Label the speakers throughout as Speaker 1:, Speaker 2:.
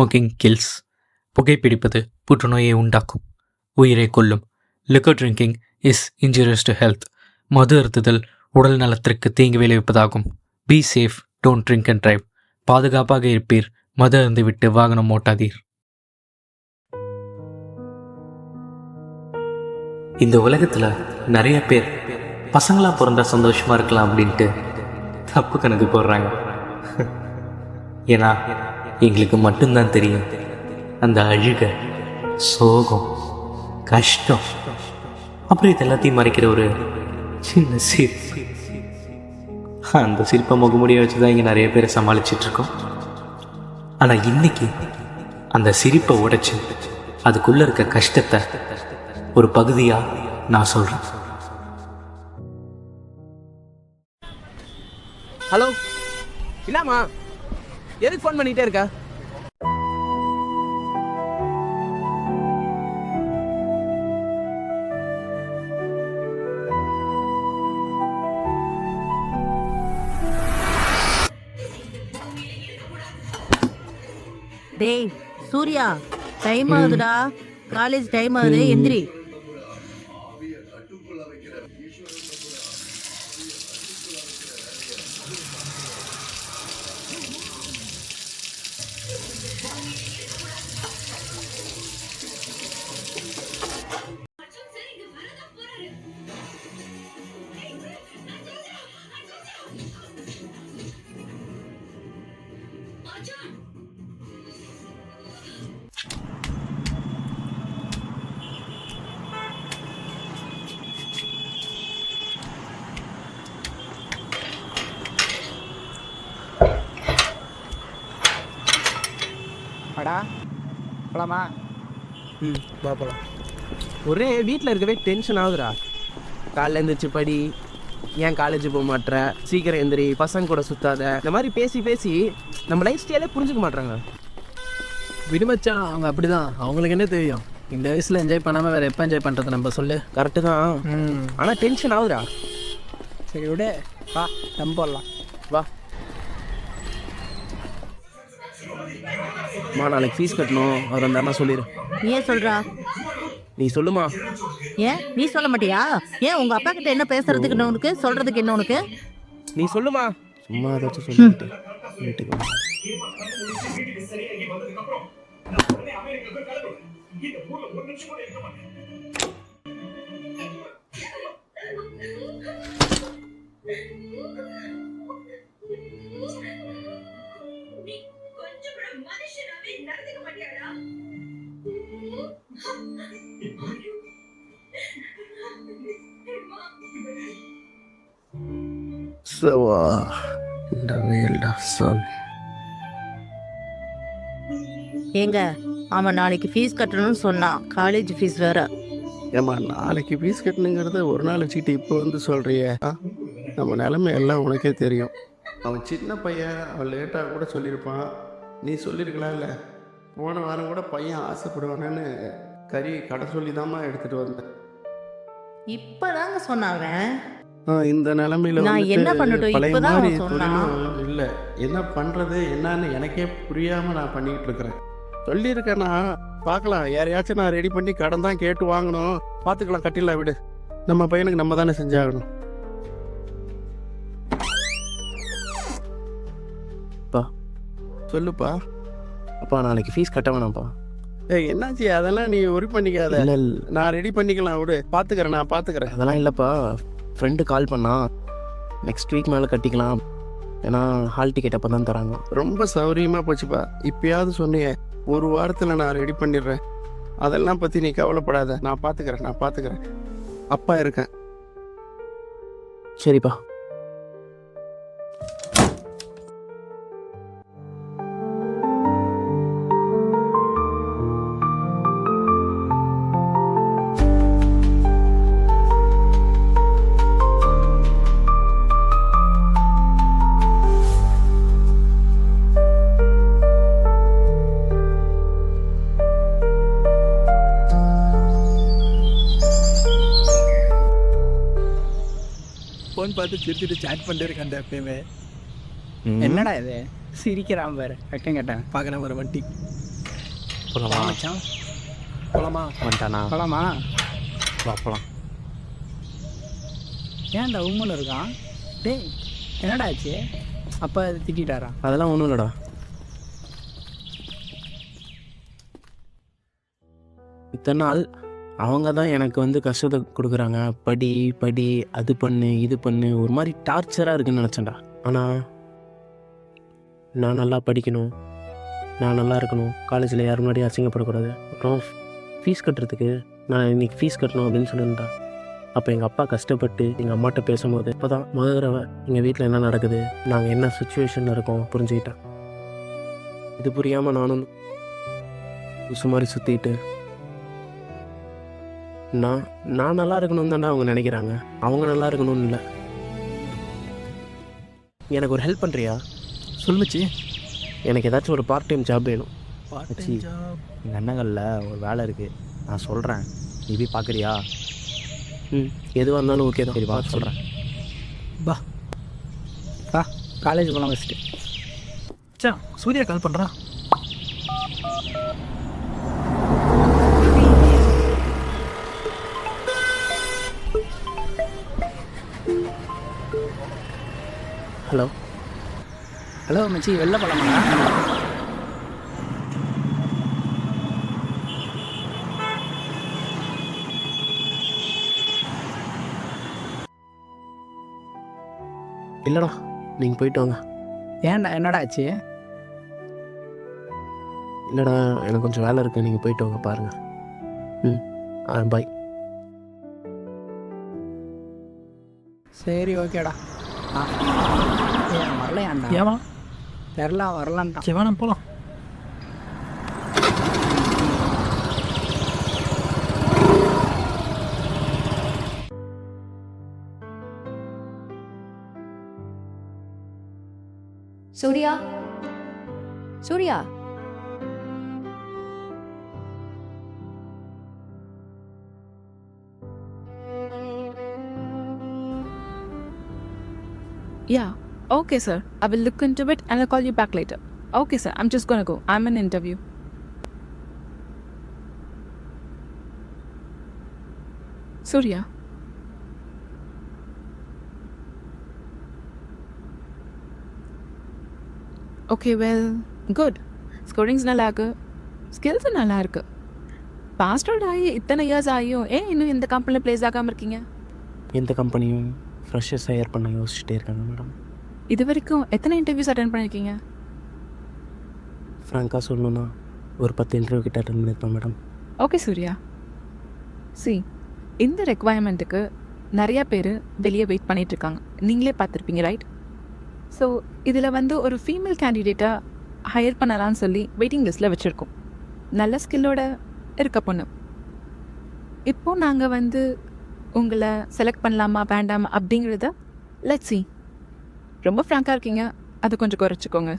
Speaker 1: Smoking kills. புகைப்பிடிப்பது புற்றுநோயை உண்டாக்கும், உயிரை கொல்லும். Liquor drinking is injurious to health. மது அருந்துதல் உடல் நலத்திற்கு தீங்கு விளைவிப்பதாகும். Be safe, don't drink and drive. பாதுகாப்பாக இருப்பீர், மது அருந்துவிட்டு வாகனம் ஓட்டாதீர். இந்த உலகத்தில் நிறைய பேர் பசங்களாக பிறந்தா சந்தோஷமாக இருக்கலாம் அப்படின்ட்டு தப்பு கணக்கு போடுறாங்க. ஏன்னா எங்களுக்கு மட்டும்தான் தெரியும் அந்த அழுக, சோகம், கஷ்டம், அப்புறம் இது எல்லாத்தையும் மறைக்கிற ஒரு சின்ன சிரிப்பு. அந்த சிரிப்பை முகமுடிய வச்சு தான் இங்கே நிறைய பேரை சமாளிச்சிட்ருக்கோம். ஆனால் இன்னைக்கு அந்த சிரிப்பை உடைச்சு அதுக்குள்ளே இருக்க கஷ்டத்தை ஒரு பகுதியாக நான் சொல்கிறேன்.
Speaker 2: ஹலோ, என்னம்மா எதுக்கு ஃபோன் பண்ணிகிட்டே இருக்கா?
Speaker 3: டேய் சூர்யா, டைம் ஆகுதுடா, காலேஜ் டைம் ஆகுது, எந்திரி.
Speaker 4: அடா போலாமா?
Speaker 2: வா போலாம். ஒரே வீட்டில் இருக்கவே டென்ஷன் ஆகுதுடா. காலைல எழுந்திரிச்சு படி, ஏன் காலேஜ் போக மாட்டேற, சீக்கிரம் எந்திரி, பசங்க கூட சுத்தாத, இந்த மாதிரி பேசி பேசி நம்ம லைஃப் ஸ்டைலே புரிஞ்சுக்க மாட்றாங்க.
Speaker 4: விடுமச்சான், அவங்க அப்படிதான். அவங்களுக்கு என்ன தெரியும்? இந்த வயசில் என்ஜாய் பண்ணாமல் வேறு எப்போ என்ஜாய் பண்ணுறது? நம்ம சொல்லு.
Speaker 2: கரெக்டு தான், ஆனால் டென்ஷன் ஆகுதுடா.
Speaker 4: சரி விட, வா நம்ம போடலாம்.
Speaker 2: வா மா, நாளைக்கு ஃபீஸ் கட்டணும், அவர் வந்தாருன்னா சொல்லிடு.
Speaker 3: நீ ஏன் சொல்றா?
Speaker 2: நீ சொல்லுமா.
Speaker 3: ஏன் நீ சொல்ல மாட்டியா? ஏன் உங்க அப்பா கிட்ட என்ன பேசுறதுக்கு என்ன உனக்கு, சொல்றதுக்கு என்ன உனக்கு?
Speaker 2: நீ சொல்லுமா. சும்மா ஏதாச்சும் சொல்லிட்டு வீட்டுக்கு வா.
Speaker 3: ஏங்க, அவன் நாளைக்கு ஃபீஸ் கட்டணும்னு சொன்னான், காலேஜ் ஃபீஸ் வேற.
Speaker 5: ஏம்மா, நாளைக்கு ஃபீஸ் கட்டணுங்கிறத ஒரு நாள் வச்சுக்கிட்டு இப்போ வந்து சொல்கிறிய? நம்ம நிலைமை எல்லாம் உனக்கே தெரியும். அவன் சின்ன பையன், அவன் லேட்டாக கூட சொல்லியிருப்பான். நீ சொல்லியிருக்கலாம் இல்லை? போன வாரம் கூட பையன் ஆசைப்படுவானேன்னு கறி கடை சொல்லி தாம்மா எடுத்துகிட்டு வந்தேன்.
Speaker 3: இப்பதாங்க சொன்னாங்க.
Speaker 5: இந்த நிலைமையில
Speaker 3: நான் என்ன பண்ணட்டும்?
Speaker 5: பழைய
Speaker 3: இப்பதான்
Speaker 5: மாதிரி
Speaker 3: அவன் சொன்னான்.
Speaker 5: தொழிலும் இல்லை. என்ன பண்ணுறது என்னன்னு எனக்கே புரியாமல் நான் பண்ணிக்கிட்டு இருக்கிறேன். சொல்லியிருக்கேன்னா பார்க்கலாம். யாரையாச்சும் நான் ரெடி பண்ணி கடன் தான் கேட்டு வாங்கணும், பார்த்துக்கலாம், கட்டிடலாம், விடு. நம்ம பையனுக்கு நம்ம தானே செஞ்சாகணும்.
Speaker 2: பா
Speaker 5: சொல்லுப்பா.
Speaker 2: அப்பா, நாளைக்கு ஃபீஸ் கட்ட வேணாம்ப்பா.
Speaker 5: என்னாச்சு? அதெல்லாம் நீ ஒரி பண்ணிக்காத.
Speaker 2: இல்லை,
Speaker 5: நான் ரெடி பண்ணிக்கலாம், விடு. பார்த்துக்கிறேன், நான் பார்த்துக்கிறேன்.
Speaker 2: அதெல்லாம் இல்லைப்பா. ஃப்ரெண்டு கால் பண்ணா, நெக்ஸ்ட் வீக் மேலே கட்டிக்கலாம், ஏன்னா ஹால் டிக்கெட் அப்போ தான் தராங்க.
Speaker 5: ரொம்ப சௌரியமாக போச்சுப்பா. இப்பயாவது சொன்னியே, ஒரு வாரத்தில் நான் ரெடி பண்ணிடுறேன். அதெல்லாம் பற்றி நீ கவலைப்படாத, நான் பார்த்துக்கிறேன். அப்பா இருக்கேன்.
Speaker 2: சரிப்பா.
Speaker 4: ஃபோன் பார்த்து சிரிச்சுட்டு சேட் பண்ணிட்டு இருக்கேன் எப்பயுமே. என்னடா இது சிரிக்கிறான் பாரு, வெக்கம் கேட்டேன் பார்க்குறேன் ஒரு வண்டி.
Speaker 1: போகலாமா?
Speaker 4: மச்சான் போலாமா?
Speaker 1: வந்துட்டானா?
Speaker 4: போலாமா?
Speaker 1: வா போகலாம்.
Speaker 4: ஏன்டா உண்மையில் இருக்கான்? டேய் என்னடா ஆச்சு? அப்பா திட்டாரா?
Speaker 2: அதெல்லாம் ஒன்றும் இல்லைடா. இத்தனை நாள் அவங்க தான் எனக்கு வந்து கஷ்டத்தை கொடுக்குறாங்க. படி படி, அது பண்ணு இது பண்ணு, ஒரு மாதிரி டார்ச்சராக இருக்குன்னு நினச்சேன்டா. ஆனால் நான் நல்லா படிக்கணும், நான் நல்லா இருக்கணும், காலேஜில் யார் முன்னாடி அசிங்கப்படக்கூடாது, அப்புறம் ஃபீஸ் கட்டுறதுக்கு நான் இன்றைக்கி ஃபீஸ் கட்டணும் அப்படின்னு சொல்லியிருந்தா. அப்போ எங்கள் அப்பா கஷ்டப்பட்டு எங்கள் அம்மாட்ட பேசும்போது இப்போ தான் முதல் தடவை எங்கள் வீட்டில் என்ன நடக்குது, நாங்கள் என்ன சுச்சுவேஷனில் இருக்கோம் புரிஞ்சுக்கிட்டேன். இது புரியாமல் நானும் உசு மாதிரி சுற்றிட்டு நான் நல்லா இருக்கணும்னு தானே அவங்க நினைக்கிறாங்க. அவங்க நல்லா இருக்கணும்னு இல்லை. எனக்கு ஒரு ஹெல்ப் பண்ணுறியா?
Speaker 4: சொல்லுச்சு.
Speaker 2: எனக்கு ஏதாச்சும் ஒரு பார்ட் டைம் ஜாப் வேணும்.
Speaker 6: மச்சி, எங்கள் அண்ணங்களில் ஒரு வேலை இருக்குது, நான் சொல்கிறேன், நீ போய் பார்க்குறியா?
Speaker 2: எதுவாக இருந்தாலும் ஓகே தான்.
Speaker 6: சரி வா சொல்கிறேன்.
Speaker 4: பா வா காலேஜ் போகலாம் ஃபஸ்ட்டு. மச்சான் சூர்யா கால் பண்ணுறான்.
Speaker 2: ஹலோ
Speaker 4: ஹலோ மச்சி, வெளில போகலாமா?
Speaker 2: இல்லைடா, நீங்கள் போயிட்டு வாங்க.
Speaker 4: ஏன்டா என்னடா ஆச்சு?
Speaker 2: இல்லைடா, எனக்கு கொஞ்சம் வேலை இருக்குது, நீங்கள் போயிட்டு வாங்க. பாருங்கள். பாய்.
Speaker 4: சரி ஓகேடா. ஏன் வரலையாண்டா?
Speaker 7: ஏமா
Speaker 4: தெரில, வரலான்ட்டான்.
Speaker 7: சரி வேணாம் போகலாம்.
Speaker 8: Surya, Surya,
Speaker 9: Yeah. Okay, sir. I will look into it and I'll call you back later. Okay, sir. I'm just gonna go. I'm in interview. Surya. Okay, well, good. Scorings நல்லா இருக்கு. Skills நல்லா இருக்கு. Past out ஆகி இத்தனை years ஆகியும் ஏன் இன்னும் இந்த கம்பெனியில் ப்ளேஸ் ஆகாமல் இருக்கீங்க?
Speaker 2: எந்த கம்பெனியும் ஃப்ரெஷர்ஸ் ஹையர் பண்ண யோசிச்சுட்டே இருக்காங்க மேடம்.
Speaker 9: இது வரைக்கும் எத்தனை இன்டர்வியூஸ் அட்டென்ட் பண்ணியிருக்கீங்க?
Speaker 2: ஃப்ராங்காக சொல்லணுன்னா ஒரு 10 இன்டர்வியூ கிட்ட அட்டென்ட் பண்ணியிருப்பேன் மேடம்.
Speaker 9: ஓகே சூர்யா, சி இந்த ரெக்குவயர்மெண்ட்டுக்கு நிறையா பேர் வெளியே வெயிட் பண்ணிகிட்ருக்காங்க, நீங்களே பார்த்துருப்பீங்க ரைட்? ஸோ இதில் வந்து ஒரு ஃபீமேல் கேண்டிடேட்டை ஹையர் பண்ணலான்னு சொல்லி வெயிட்டிங் லிஸ்ட்டில் வச்சுருக்கோம். நல்ல ஸ்கில்லோட இருக்க பொண்ணு. இப்போது நாங்கள் வந்து உங்களை செலக்ட் பண்ணலாமா வேண்டாமா அப்படிங்கிறத லெட்ஸ் see. ரொம்ப ஃப்ராங்காக இருக்கீங்க, அதை கொஞ்சம் குறைச்சிக்கோங்க.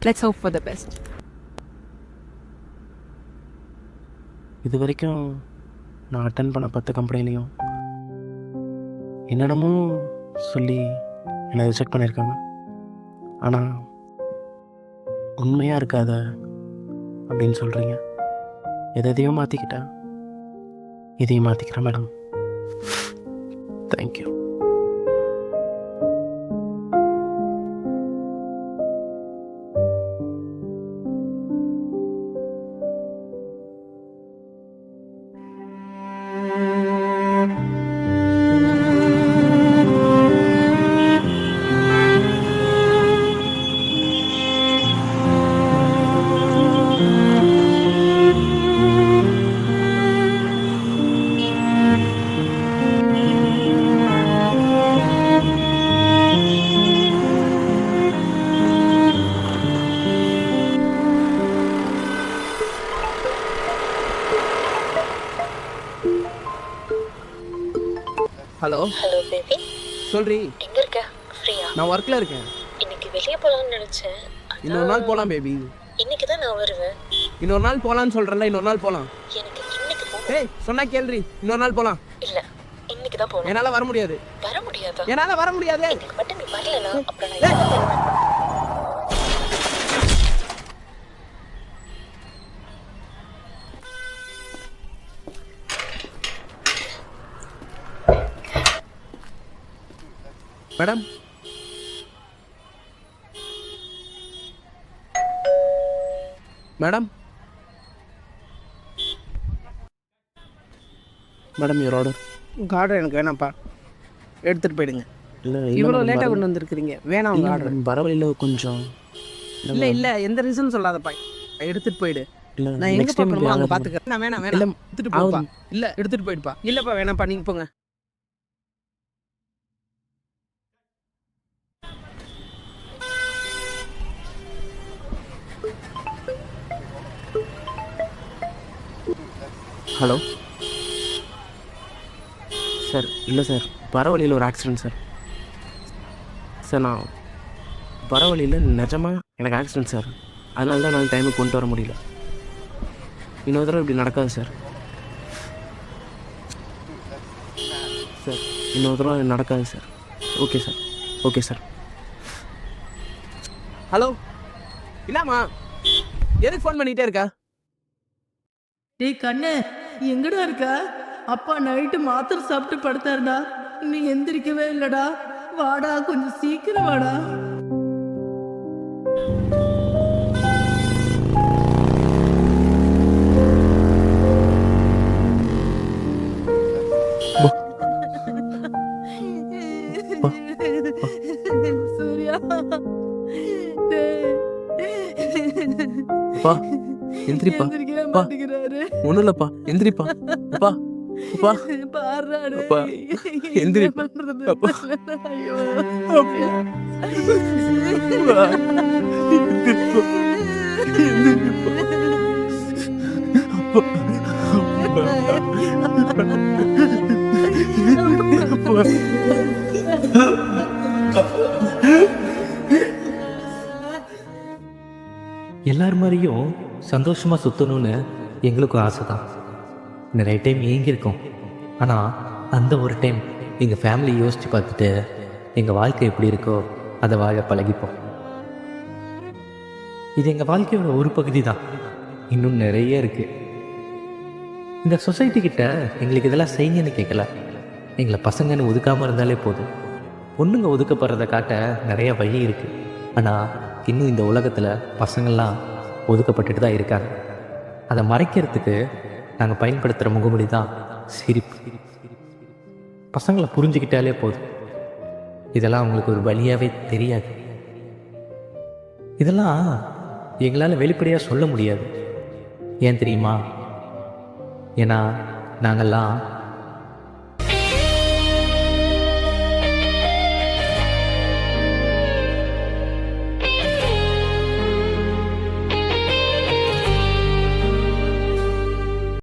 Speaker 9: Let's hope for the best.
Speaker 2: இது வரைக்கும் நான் அட்டன் பண்ண 10 கம்பெனிலையும் என்னென்னமோ சொல்லி என்னை ரிஜெக்ட் பண்ணியிருக்காங்க. ஆனால் உண்மையாக இருக்காத அப்படின்னு சொல்கிறீங்க. எதையும் மாற்றிக்கிட்டேன், இதையும் மாற்றிக்கிறேன் madam. Thank you. Hello
Speaker 10: hello baby,
Speaker 2: சொல்றி.
Speaker 10: எங்க இருக்க? ஃப்ரீயா?
Speaker 2: நான் ஒர்க்கில் இருக்கேன்.
Speaker 10: இன்னைக்கு வெளியே போகலான்னு நினைச்சேன்.
Speaker 2: இன்னொரு நாள் போகலாம் பேபி.
Speaker 10: இன்னைக்கு தான் நான் வருவேன்.
Speaker 2: இன்னொரு நாள் போகலான்னு சொல்கிறேன்ல, இன்னொரு நாள் போகலாம்.
Speaker 10: எனக்கு இன்னைக்கு போகணும்.
Speaker 2: ஏய் சொன்னா கேள்றி, இன்னொரு நாள் போகலாம்.
Speaker 10: இல்ல, இன்னைக்கு தான் போகணும்.
Speaker 2: என்னால் வர முடியாது.
Speaker 10: வர முடியாதா?
Speaker 2: என்னால் வர முடியாது.
Speaker 10: இன்னைக்கு மட்டும் நீ வரலனா அப்புறம் நான் என்ன பண்ணுவேன்?
Speaker 2: Madam madam madam your order. உங்கள் ஆர்டர் எனக்கு வேணாம்ப்பா, எடுத்துகிட்டு போயிடுங்க.
Speaker 6: இல்லை
Speaker 2: இவ்வளோ லேட்டாக கொண்டு வந்திருக்கிறீங்க, வேணாம் உங்கள் ஆர்டர்.
Speaker 6: பரவாயில்ல கொஞ்சம்.
Speaker 2: இல்லை எந்த ரீசன் சொல்லாதப்பா, எடுத்துகிட்டு போயிடு.
Speaker 6: இல்லை
Speaker 2: நான் எங்கே
Speaker 6: நெக்ஸ்ட் டைம்
Speaker 2: பார்க்கணுமோ அங்கே பார்த்துக்கிறேன். நான் வேணாம்
Speaker 6: இல்லை
Speaker 2: எடுத்துகிட்டு போப்பா. இல்லை எடுத்துகிட்டு போயிடுப்பா. இல்லைப்பா வேணாம்ப்பா, நீங்கள் போங்க.
Speaker 6: Hello sir. இல்லை சார், பரவழியில் ஒரு ஆக்சிடென்ட் சார். சார் நான் பரவழியில் நிஜமாக எனக்கு ஆக்சிடென்ட் சார். அதனால தான் நான் டைமுக்கு கொண்டு வர முடியல. இன்னொரு தடவை இப்படி நடக்காது சார். சார் இன்னொரு தடவை நடக்காது sir. Okay sir, okay sir.
Speaker 2: Hello, இல்லாமா எதுக்கு ஃபோன் பண்ணிகிட்டே இருக்கா?
Speaker 3: டேய் கண்ணு, எங்கடா இருக்க? அப்பா நைட்டு மாத்திரை சாப்பிட்டு படுத்தாருடா, நீ எந்திரிக்கவே இல்லடா. வாடா, கொஞ்சம் சீக்கிரம் வாடா. சூர்யா,
Speaker 1: அப்பா எந்திரிப்பா. அப்பா ஒன்றும் இல்லைப்பா, எந்திரிப்பா. அப்பா அப்பா அப்பா எந்திரிப்பா. அப்பா எல்லார் மாதிரியும் சந்தோஷமாக சுற்றணும்னு எங்களுக்கும் ஆசை தான். நிறைய டைம் ஏங்கியிருக்கோம். ஆனால் அந்த ஒரு டைம் எங்கள் ஃபேமிலி யோசித்து பார்த்துட்டு எங்கள் வாழ்க்கை எப்படி இருக்கோ அதை வாழ பழகிப்போம். இது எங்கள் வாழ்க்கையோட ஒரு பகுதி தான், இன்னும் நிறைய இருக்குது. இந்த சொசைட்டி கிட்ட எங்களுக்கு இதெல்லாம் செய்யுங்கன்னு கேட்கல, எங்களை பசங்கன்னு ஒதுக்காமல் இருந்தாலே போதும். பொண்ணுங்க ஒதுக்கப்படுறதை காட்ட நிறைய வழி இருக்குது. ஆனால் இன்னும் இந்த உலகத்தில் பசங்கள்லாம் ஒதுக்கப்பட்டுட்டு தான் இருக்காங்க. அதை மறைக்கிறதுக்கு நாங்கள் பயன்படுத்துகிற முகமொழி தான் சிரிப்பு. பசங்களை புரிஞ்சுக்கிட்டாலே போதும். இதெல்லாம் அவங்களுக்கு ஒரு வழியாகவே தெரியாது. இதெல்லாம் எங்களால் வெளிப்படையாக சொல்ல முடியாது. ஏன் தெரியுமா? ஏன்னா நாங்கள்லாம்